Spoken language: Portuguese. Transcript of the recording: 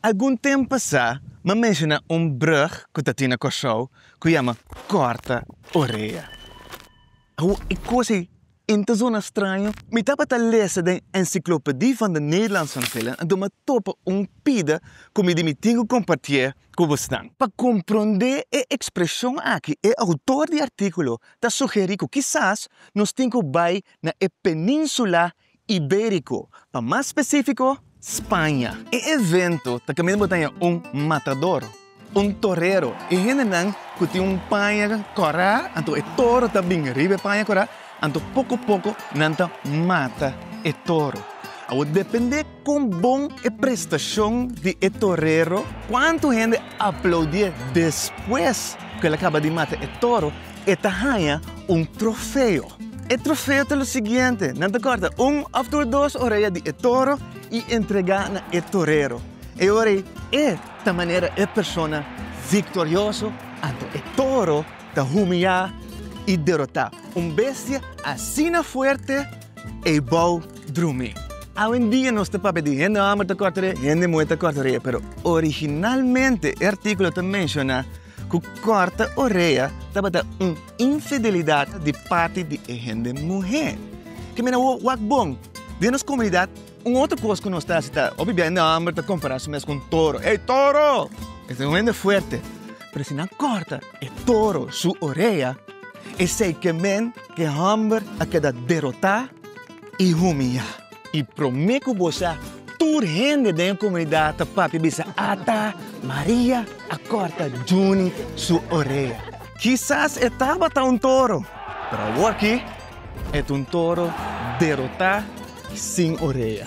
Algum tempo passado, me menciona brug que está na Kosovo que chama corta orelha. E coisa inte zo'n estranho, me estava a ler da enciclopédia van de Nederlandse film en toen me topa pida como de me tinha compartilhar com vocês. Para compreender a expressão aqui, o autor do artículo está sugerindo que quizás nós temos que na Península Ibérica, para mais específico, Espanha. O evento está caminhando para matador, torero. E gente que tem panha corá, então o toro também ribe panha corá. Então, pouco a pouco, nanta mata o toro. Depende com bom a prestação de torero, quanto gente aplaudir depois que ele acaba de matar o toro, eta ganha troféu. O troféu é o seguinte, nanta corta ou duas orelhas de toro e entregar na torero. E ora é da maneira a pessoa vitoriosa, então o toro está humilhar e derrotar bestia assim forte e bom dormir. Hoje em dia nós estamos pedindo gente ama de cortaria, gente muito cortaria, mas originalmente o artículo também menciona que corta orelha estava infidelidade de parte de gente mulher. Que me não é bom. Dentro da comunidade, outra coisa que nós estamos fazendo, obviamente não ama de comparar-se com touro. Ei, touro! É um gente forte. Mas se não corta touro sua orelha, e sei que men que hamber a cada derrotar e humilhar. E prometo você, toda gente da comunidade, papi, bisa Ata, Maria, a corta Juni, sua orelha. Quizás estava toro, mas agora aqui é touro derrotar sem orelha.